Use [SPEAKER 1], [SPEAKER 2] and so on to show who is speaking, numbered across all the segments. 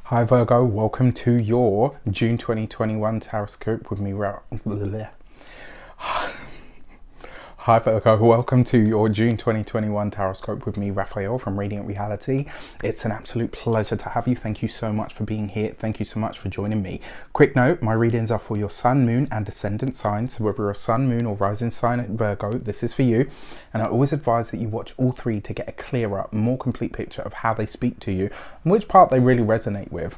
[SPEAKER 1] Hi Virgo, welcome to your June 2021 Tarot Scope with me. Hi Virgo, welcome to your June 2021 Tarot Scope with me, Raphael from Radiant Reality. It's an absolute pleasure to have you. Thank you so much for being here. Thank you so much for joining me. Quick note, my readings are for your sun, moon and ascendant signs. So whether you're a sun, moon or rising sign at Virgo, this is for you. And I always advise that you watch all three to get a clearer, more complete picture of how they speak to you and which part they really resonate with.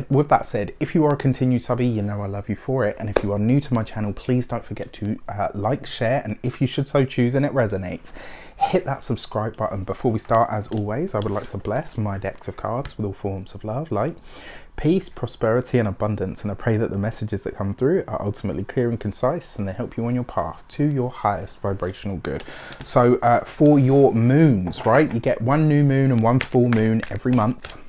[SPEAKER 1] With that said, if you are a continued subby, you know I love you for it. And if you are new to my channel, please don't forget to like, share, and if you should so choose and it resonates, hit that subscribe button. Before we start, as always, I would like to bless my decks of cards with all forms of love, light, peace, prosperity and abundance, and I pray that the messages that come through are ultimately clear and concise and they help you on your path to your highest vibrational good. So for your moons, right, you get one new moon and one full moon every month.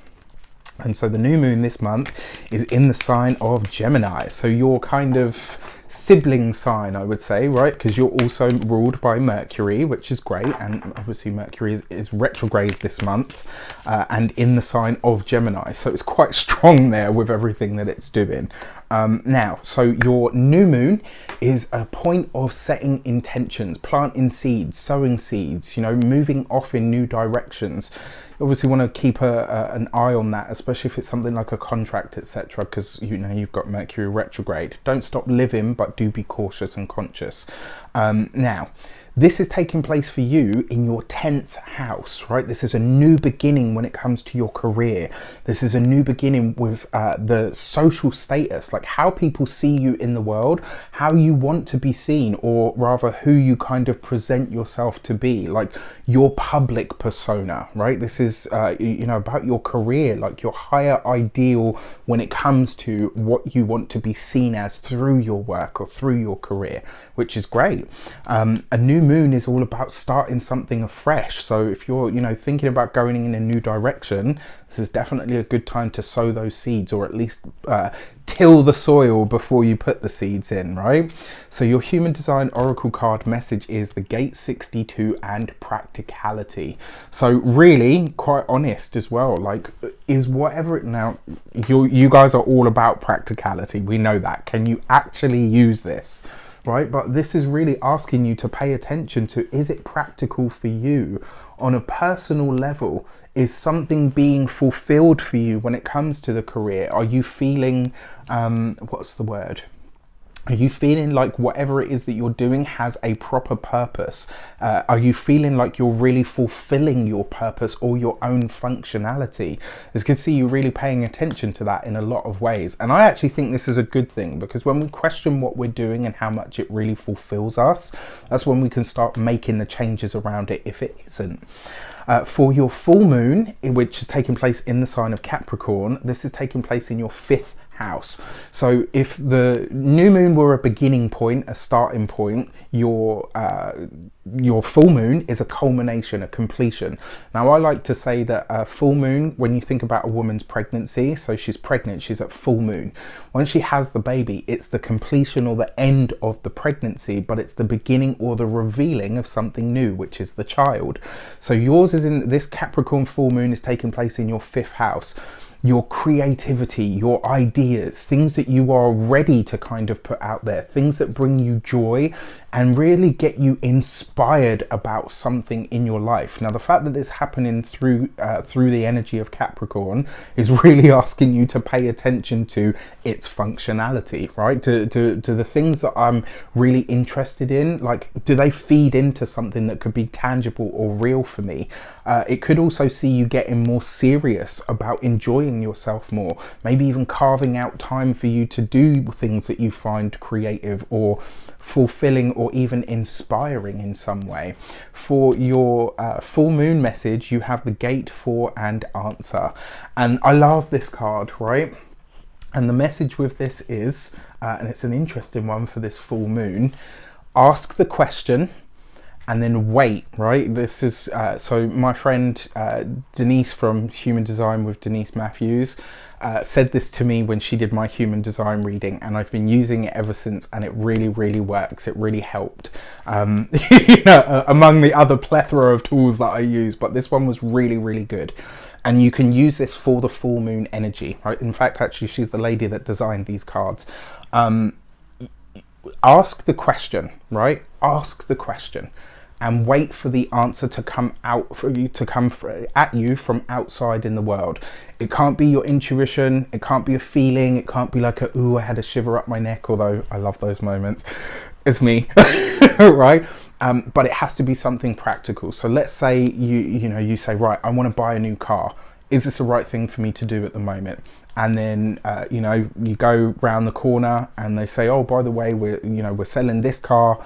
[SPEAKER 1] And so the new moon this month is in the sign of Gemini. So your kind of sibling sign, I would say, right? Because you're also ruled by Mercury, which is great. And obviously Mercury is retrograde this month and in the sign of Gemini. So it's quite strong there with everything that it's doing. Now, so your new moon is a point of setting intentions, planting seeds, sowing seeds, you know, moving off in new directions. You obviously want to keep an eye on that, especially if it's something like a contract, etc., because you know you've got Mercury retrograde. Don't stop living, but do be cautious and conscious. Now, this is taking place for you in your 10th house, right? This is a new beginning when it comes to your career. This is a new beginning with the social status, like how people see you in the world, how you want to be seen, or rather who you kind of present yourself to be, like your public persona, right? This is, you know, about your career, like your higher ideal when it comes to what you want to be seen as through your work or through your career, which is great. A new moon is all about starting something afresh. So if you're, you know, thinking about going in a new direction, this is definitely a good time to sow those seeds, or at least till the soil before you put the seeds in, right? So your human design oracle card message is the gate 62 and practicality. So really quite honest as well, like is whatever it now, you guys are all about practicality, we know that. Can you actually use this? Right, but this is really asking you to pay attention to, is it practical for you on a personal level? Is something being fulfilled for you when it comes to the career? Are you feeling, what's the word? Are you feeling like whatever it is that you're doing has a proper purpose? Are you feeling like you're really fulfilling your purpose or your own functionality? As you can see, you're really paying attention to that in a lot of ways. And I actually think this is a good thing, because when we question what we're doing and how much it really fulfills us, that's when we can start making the changes around it if it isn't. For your full moon, which is taking place in the sign of Capricorn, this is taking place in your 5th house. So if the new moon were a beginning point, a starting point, your full moon is a culmination, a completion. Now I like to say that a full moon, when you think about a woman's pregnancy, so she's pregnant, she's at full moon. When she has the baby, it's the completion or the end of the pregnancy, but it's the beginning or the revealing of something new, which is the child. So yours is in this Capricorn full moon is taking place in your 5th house. Your creativity, your ideas, things that you are ready to kind of put out there, things that bring you joy and really get you inspired about something in your life. Now, the fact that this happening through the energy of Capricorn is really asking you to pay attention to its functionality, right? To the things that I'm really interested in, like, do they feed into something that could be tangible or real for me? It could also see you getting more serious about enjoying yourself more, maybe even carving out time for you to do things that you find creative or fulfilling or even inspiring in some way. For your full moon message, you have the gate, for and answer. And I love this card, right? And the message with this is, and it's an interesting one for this full moon, ask the question and then wait, right? This is, so my friend Denise from Human Design with Denise Matthews said this to me when she did my human design reading, and I've been using it ever since, and it really, really works. It really helped, you know, among the other plethora of tools that I use, but this one was really, really good. And you can use this for the full moon energy, right? In fact, actually, she's the lady that designed these cards. Ask the question, right? Ask the question and wait for the answer to come out for you, to come at you from outside in the world. It can't be your intuition. It can't be a feeling. It can't be like a, ooh, I had a shiver up my neck, although I love those moments. It's me, right? But it has to be something practical. So let's say you say, right, I want to buy a new car. Is this the right thing for me to do at the moment? And then, you know, you go round the corner and they say, oh, by the way, we're selling this car,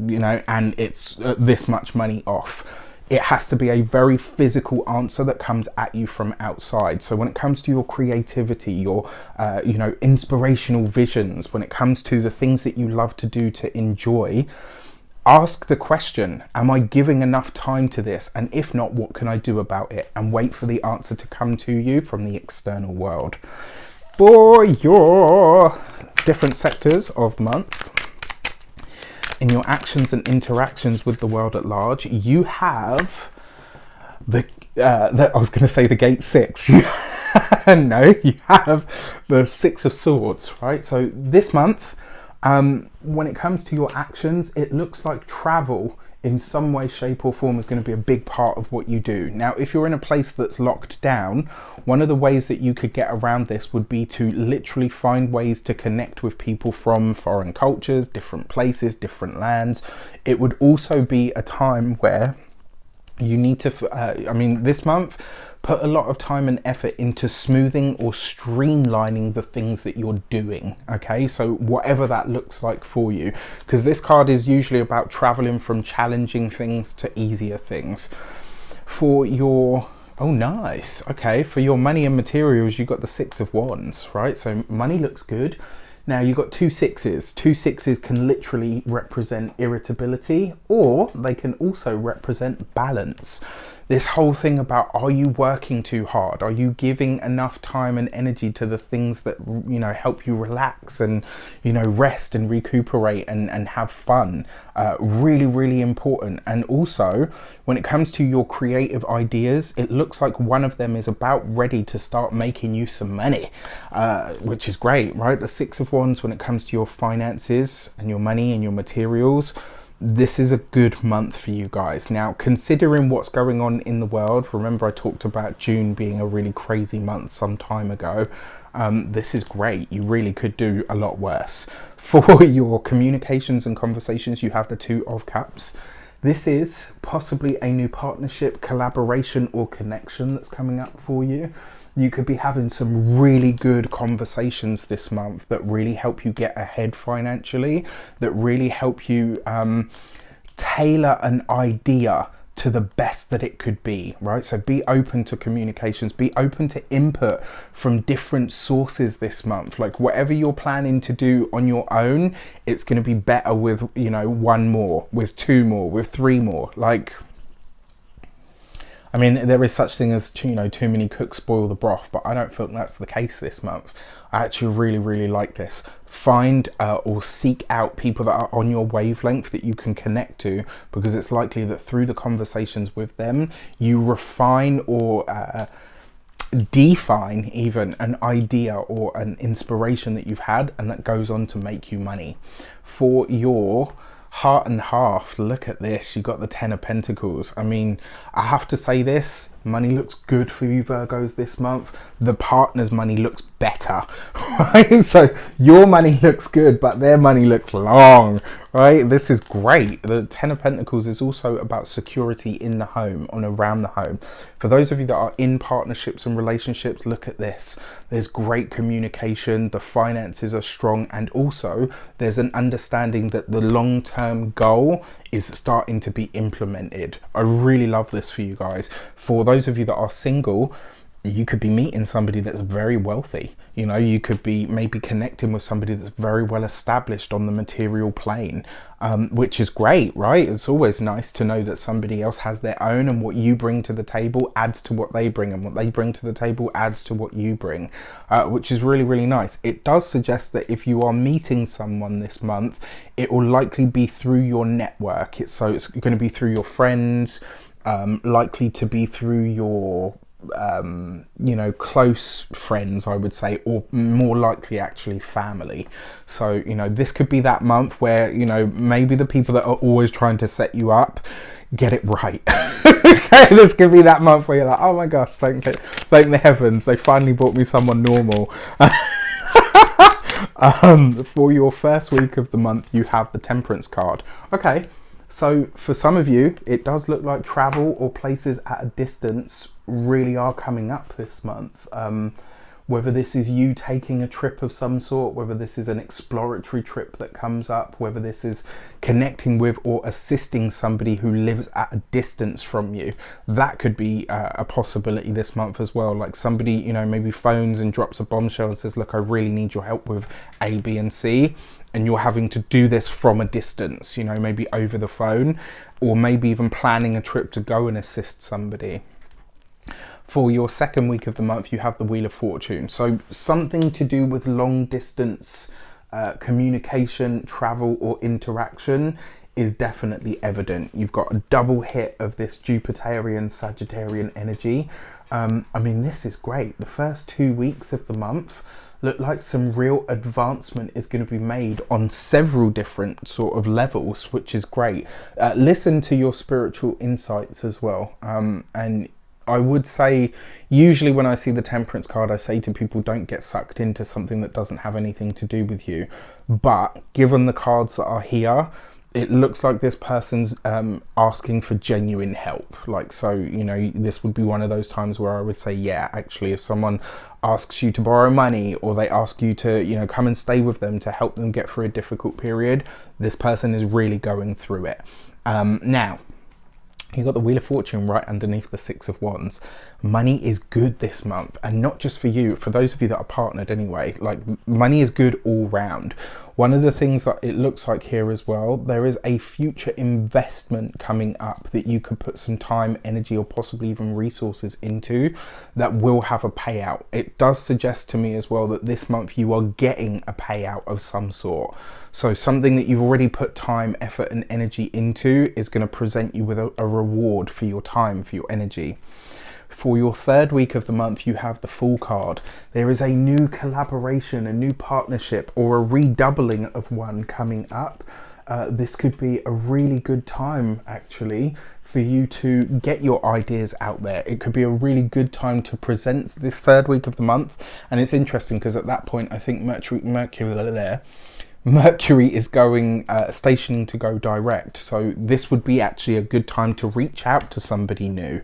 [SPEAKER 1] you know, and it's this much money off. It has to be a very physical answer that comes at you from outside. So when it comes to your creativity, your, you know, inspirational visions, when it comes to the things that you love to do to enjoy, ask the question, am I giving enough time to this? And if not, what can I do about it? And wait for the answer to come to you from the external world. For your different sectors of the month, in your actions and interactions with the world at large, you have I was going to say the gate 6. No, you have the 6 of Swords, right? So this month, when it comes to your actions, it looks like travel in some way, shape or form is going to be a big part of what you do. Now, if you're in a place that's locked down, one of the ways that you could get around this would be to literally find ways to connect with people from foreign cultures, different places, different lands. It would also be a time where you need to, I mean, this month, put a lot of time and effort into smoothing or streamlining the things that you're doing, okay? So whatever that looks like for you, because this card is usually about traveling from challenging things to easier things. For your, oh nice, okay, for your money and materials, you got the 6 of Wands, right? So money looks good. Now you've got 2 6s. 2 6s can literally represent irritability, or they can also represent balance. This whole thing about, are you working too hard? Are you giving enough time and energy to the things that, you know, help you relax and, you know, rest and recuperate and have fun? Really, really important. And also, when it comes to your creative ideas, it looks like one of them is about ready to start making you some money, which is great, right? The 6 of Wands, when it comes to your finances and your money and your materials, this is a good month for you guys. Now, considering what's going on in the world, remember I talked about June being a really crazy month some time ago. This is great. You really could do a lot worse. For your communications and conversations, you have the 2 of Cups. This is possibly a new partnership, collaboration or connection that's coming up for you. You could be having some really good conversations this month that really help you get ahead financially, that really help you tailor an idea to the best that it could be, right? So be open to communications, be open to input from different sources this month. Like whatever you're planning to do on your own, it's going to be better with, you know, 1 more, with 2 more, with 3 more. Like, I mean, there is such thing as, you know, too many cooks spoil the broth, but I don't think that's the case this month. I actually really, really like this. Find or seek out people that are on your wavelength that you can connect to, because it's likely that through the conversations with them, you refine or define even an idea or an inspiration that you've had, and that goes on to make you money. For your heart and half, look at this, you got the 10 of Pentacles. I mean, I have to say this, money looks good for you Virgos this month. The partner's money looks better, right? So your money looks good, but their money looks long, right? This is great. The 10 of Pentacles is also about security in the home and around the home. For those of you that are in partnerships and relationships, look at this. There's great communication, the finances are strong, and also there's an understanding that the long-term goal is starting to be implemented. I really love this for you guys. For those of you that are single, You could be meeting somebody that's very wealthy. You know, you could be maybe connecting with somebody that's very well established on the material plane, which is great, right? It's always nice to know that somebody else has their own, and what you bring to the table adds to what they bring, and what they bring to the table adds to what you bring, which is really, really nice. It does suggest that if you are meeting someone this month, it will likely be through your network. It's going to be through your friends, likely to be through your you know, close friends, I would say, or more likely actually family. So, you know, this could be that month where, you know, maybe the people that are always trying to set you up get it right. Okay, this could be that month where you're like, oh my gosh, thank the heavens, they finally brought me someone normal. For your first week of the month, you have the Temperance card. Okay, so for some of you, it does look like travel or places at a distance really are coming up this month. Whether this is you taking a trip of some sort, whether this is an exploratory trip that comes up, whether this is connecting with or assisting somebody who lives at a distance from you, that could be a possibility this month as well. Like somebody, you know, maybe phones and drops a bombshell and says, look, I really need your help with A, B, and C. And you're having to do this from a distance, you know, maybe over the phone, or maybe even planning a trip to go and assist somebody. For your second week of the month, you have the Wheel of Fortune. So something to do with long distance communication, travel, or interaction is definitely evident. You've got a double hit of this Jupiterian, Sagittarian energy. I mean, this is great. The first 2 weeks of the month look like some real advancement is going to be made on several different sort of levels, which is great. Listen to your spiritual insights as well. And I would say, usually when I see the Temperance card, I say to people, don't get sucked into something that doesn't have anything to do with you. But given the cards that are here, it looks like this person's asking for genuine help. Like, so, you know, this would be one of those times where I would say, yeah, actually, if someone asks you to borrow money, or they ask you to, you know, come and stay with them to help them get through a difficult period, this person is really going through it. Now, you got the Wheel of Fortune right underneath the Six of Wands. Money is good this month, and not just for you, for those of you that are partnered anyway. Like, money is good all round. One of the things that it looks like here as well, there is a future investment coming up that you could put some time, energy, or possibly even resources into that will have a payout. It does suggest to me as well that this month you are getting a payout of some sort. So something that you've already put time, effort, and energy into is going to present you with a reward for your time, for your energy. For your third week of the month, you have the Fool card. There is a new collaboration, a new partnership, or a redoubling of one coming up. This could be a really good time, actually, for you to get your ideas out there. It could be a really good time to present this third week of the month. And it's interesting because at that point, I think Mercury is going stationing to go direct, so this would be actually a good time to reach out to somebody new.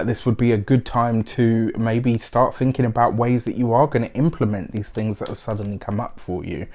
[SPEAKER 1] This would be a good time to maybe start thinking about ways that you are going to implement these things that have suddenly come up for you.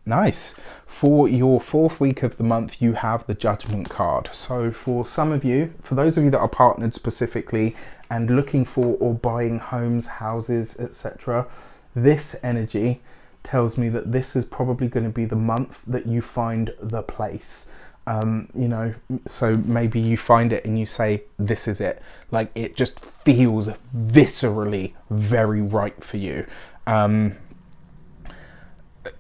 [SPEAKER 1] Nice. For your fourth week of the month, you have the Judgment card. So for some of you, for those of you that are partnered specifically and looking for or buying homes, houses, etc., this energy tells me that this is probably going to be the month that you find the place. You know, so maybe you find it and you say, this is it. Like, it just feels viscerally very right for you.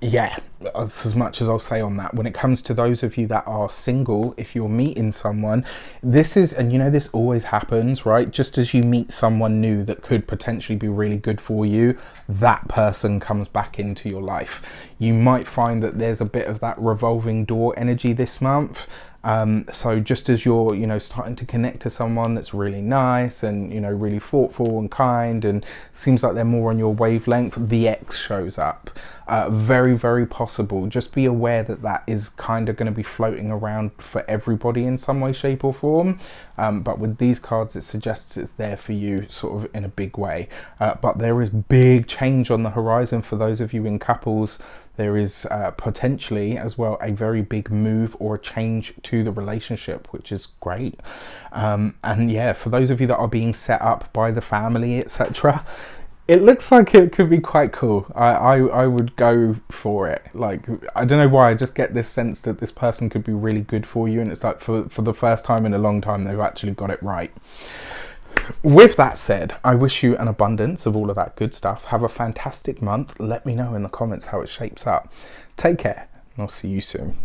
[SPEAKER 1] Yeah, that's as much as I'll say on that. When it comes to those of you that are single, if you're meeting someone, this is, and you know, this always happens, right? Just as you meet someone new that could potentially be really good for you, that person comes back into your life. You might find that there's a bit of that revolving door energy this month. So just as you're, you know, starting to connect to someone that's really nice and, you know, really thoughtful and kind and seems like they're more on your wavelength, the X shows up. Very, very possible. Just be aware that that is kind of going to be floating around for everybody in some way, shape or form. But with these cards, it suggests it's there for you sort of in a big way. But there is big change on the horizon for those of you in couples There is potentially as well a very big move or change to the relationship, which is great. And yeah, for those of you that are being set up by the family, etc., it looks like it could be quite cool. I would go for it. Like, I don't know why, I just get this sense that this person could be really good for you, and it's like for the first time in a long time they've actually got it right. With that said, I wish you an abundance of all of that good stuff. Have a fantastic month. Let me know in the comments how it shapes up. Take care, and I'll see you soon.